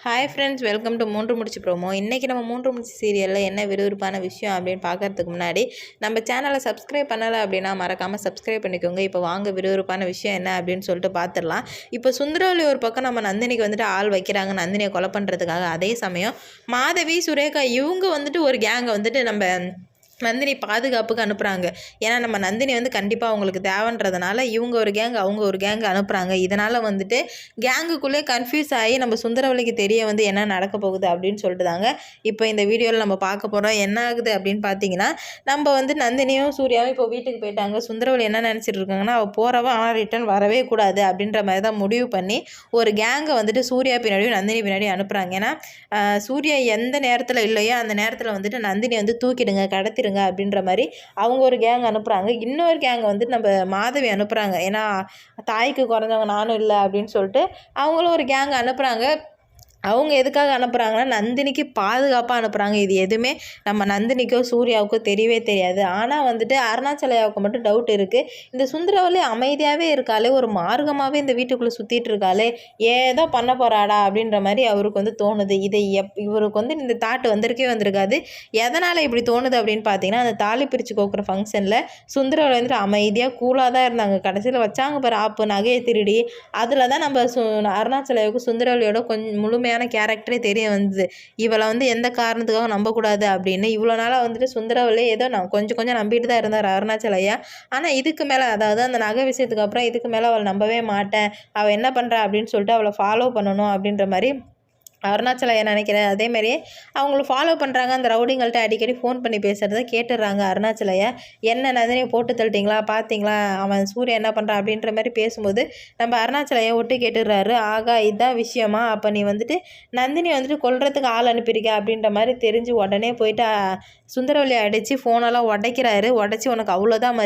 Hi friends, welcome to மூன்று முடிச்சு promo. இன்றைக்கி நம்ம மூன்று முடிச்சு சீரியலில் என்ன விறுவிறுப்பான விஷயம் அப்படின்னு பார்க்கறதுக்கு முன்னாடி நம்ம சேனலை சப்ஸ்கிரைப் பண்ணலை அப்படின்னா மறக்காமல் சப்ஸ்கிரைப் பண்ணிக்கோங்க. இப்போ வாங்க விறுவிறுப்பான விஷயம் என்ன அப்படின்னு சொல்லிட்டு பார்த்துடலாம். இப்போ சுந்தரவல்லி ஒரு பக்கம் நம்ம நந்தினிக்கு வந்துட்டு ஆள் வைக்கிறாங்க நந்தினியை கொலை பண்ணுறதுக்காக. அதே சமயம் மாதவி, சுரேகா இவங்க வந்துட்டு ஒரு கேங்கை வந்துட்டு நம்ம நந்தினி பாதுகாப்புக்கு அனுப்புகிறாங்க. ஏன்னா நம்ம நந்தினி வந்து கண்டிப்பாக அவங்களுக்கு தேவைன்றதுனால இவங்க ஒரு கேங் அவங்க ஒரு கேங் அனுப்புகிறாங்க. இதனால் வந்துட்டு கேங்குக்குள்ளே கன்ஃபியூஸ் ஆகி நம்ம சுந்தரவல்லிக்கு தெரிய வந்து என்ன நடக்க போகுது அப்படின்னு சொல்லிட்டு தாங்க இப்போ இந்த வீடியோவில் நம்ம பார்க்க போகிறோம். என்ன ஆகுது அப்படின்னு பார்த்தீங்கன்னா, நம்ம வந்து நந்தினியும் சூர்யாவும் இப்போ வீட்டுக்கு போயிட்டாங்க. சுந்தரவல்லி என்ன நினச்சிட்டு இருக்காங்கன்னா, அவள் போகிறவ ஆனால் ரிட்டர்ன் வரவே கூடாது அப்படின்ற மாதிரி தான் முடிவு பண்ணி ஒரு கேங்கை வந்துட்டு சூர்யா பின்னாடியும் நந்தினி பின்னாடி அனுப்புகிறாங்க. ஏன்னா சூர்யா எந்த நேரத்தில் இல்லையோ அந்த நேரத்தில் வந்துட்டு நந்தினி வந்து தூக்கிடுங்க, கடத்திடுங்க அப்படின்ற மாதிரி அவங்க ஒரு கேங் அனுப்புகிறாங்க. இன்னொரு கேங் வந்து நம்ம மாதவி அனுப்புகிறாங்க. ஏன்னா தாய்க்கு குறைஞ்சவங்க நானும் இல்லை அப்படின்னு சொல்லிட்டு அவங்களும் ஒரு கேங் அனுப்புகிறாங்க. அவங்க எதுக்காக அனுப்புகிறாங்கன்னா, நந்தினிக்கு பாதுகாப்பாக அனுப்புகிறாங்க. இது எதுவுமே நம்ம நந்தினிக்கோ சூர்யாவுக்கோ தெரியவே தெரியாது. ஆனால் வந்துட்டு அருணாச்சலையாவுக்கு மட்டும் டவுட் இருக்குது. இந்த சுந்தரவல்லி அமைதியாகவே இருக்காளே, ஒரு மார்க்கமாகவே இந்த வீட்டுக்குள்ளே சுற்றிட்டு இருக்காளே, ஏதோ பண்ண போகிறாடா அப்படின்ற மாதிரி அவருக்கு வந்து தோணுது. இதை இவருக்கு வந்து இந்த தாட்டு வந்திருக்காது. எதனால் இப்படி தோணுது அப்படின்னு பார்த்தீங்கன்னா, அந்த தாலி பிரித்து கோக்குற ஃபங்க்ஷனில் சுந்தரவல்லி வந்துட்டு அமைதியாக கூலாக தான் இருந்தாங்க. கடைசியில் வச்சாங்க பாரு ஆப்பு, நகையை திருடி. அதில் தான் நம்ம அருணாச்சலையாவுக்கு சுந்தரவல்லியோட கொஞ்சம் முழுமையாக கேரக்டரே தெரிய வந்தது. இவளை வந்து எந்த காரணத்துக்காக நம்பக்கூடாது அப்படின்னு. இவ்வளோ நாளாக வந்துட்டு சுந்தரவல்லி ஏதோ நான் கொஞ்சம் நம்பிட்டு தான் இருந்தார் அருணாச்சலையா. ஆனால் இதுக்கு மேலே, அதாவது அந்த நகை விஷயத்துக்கு அப்புறம் இதுக்கு மேலே அவள் நம்பவே மாட்டேன், அவள் என்ன பண்ணுறா அப்படின்னு சொல்லிட்டு அவளை ஃபாலோ பண்ணணும் அப்படின்ற மாதிரி அருணாச்சலையா நினைக்கிறேன். அதேமாதிரியே அவங்கள ஃபாலோ பண்ணுறாங்க. அந்த ரவுடிங்கள்ட்ட அடிக்கடி ஃபோன் பண்ணி பேசுகிறத கேட்டுடுறாங்க அருணாச்சலையா. என்ன நந்தினியை போட்டு தள்ளிட்டிங்களா, பார்த்தீங்களா அவன் சூர்யா என்ன பண்ணுறான் அப்படின்ற மாதிரி பேசும்போது நம்ம அருணாச்சலையா ஒட்டு கேட்டுடுறாரு. ஆகா இதுதான் விஷயமா, அப்போ நீ வந்துட்டு நந்தினி வந்துட்டு கொல்றதுக்கு ஆள் அனுப்பியிருக்க அப்படின்ற மாதிரி தெரிஞ்சு உடனே போயிட்டு சுந்தரவல்லி அடித்து ஃபோனெல்லாம் உடைக்கிறாரு. உடச்சி உனக்கு அவ்வளோதான்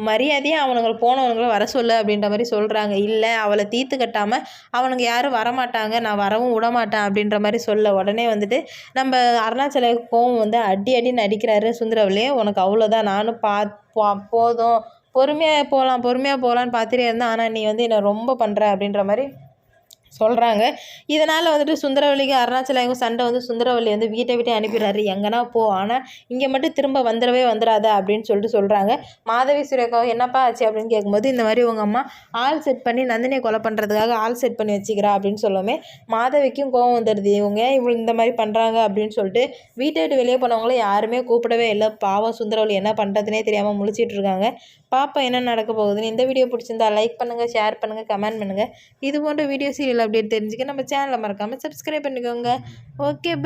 மரியாதையே அவனுங்களை போனவங்களை வர சொல்லு அப்படின்ற மாதிரி சொல்கிறாங்க. இல்லை அவளை தீர்த்து கட்டாமல் அவனுங்க யாரும் வரமாட்டாங்க, நான் வரவும் விடமாட்டேன் அப்படின்ற மாதிரி சொல்ல உடனே வந்துட்டு நம்ம அருணாச்சல கோவம் வந்து அடின்னு அடிக்கிறாரு சுந்தரவல்லியே. உனக்கு அவ்வளோதான், நானும் போதும் பொறுமையாக போகலான்னு பார்த்துட்டே இருந்தேன், ஆனால் நீ வந்து என்னை ரொம்ப பண்ணுற அப்படின்ற மாதிரி சொல்கிறாங்க. இதனால் வந்துட்டு சுந்தரவல்லிக்கு அருணாச்சலாவுக்கும் சண்டை வந்து சுந்தரவல்லி வந்து வீட்டை விட்டு அனுப்பிடுறாரு, எங்கன்னா போ, ஆனால் இங்கே மட்டும் திரும்ப வந்துடாத அப்படின்னு சொல்லிட்டு சொல்கிறாங்க. மாதவி சுரேகாவும் என்னப்பா ஆச்சு அப்படின்னு கேட்கும்போது, இந்த மாதிரி உங்கள் அம்மா ஆள் செட் பண்ணி நந்தினியை கொலை பண்ணுறதுக்காக ஆள் செட் பண்ணி வச்சுக்கிறா அப்படின்னு சொல்லவுமே மாதவிக்கும் கோவம் வந்துடுது. இவங்க இந்த மாதிரி பண்ணுறாங்க அப்படின்னு சொல்லிட்டு வீட்டை விட்டு வெளியே போனவங்களும் யாருமே கூப்பிடவே இல்லை. பாவம் சுந்தரவல்லி என்ன பண்ணுறதுனே தெரியாமல் முழிச்சிட்டு இருக்காங்க. பாப்பா என்ன நடக்க போகுதுன்னு. இந்த வீடியோ பிடிச்சிருந்தா லைக் பண்ணுங்கள், ஷேர் பண்ணுங்கள், கமெண்ட் பண்ணுங்கள். இது போன்ற வீடியோ சீரியல் அப்டேட் தெரிஞ்சுக்க நம்ம சேனலை மறக்காமல் சப்ஸ்கிரைப் பண்ணிக்கோங்க. Okay bye.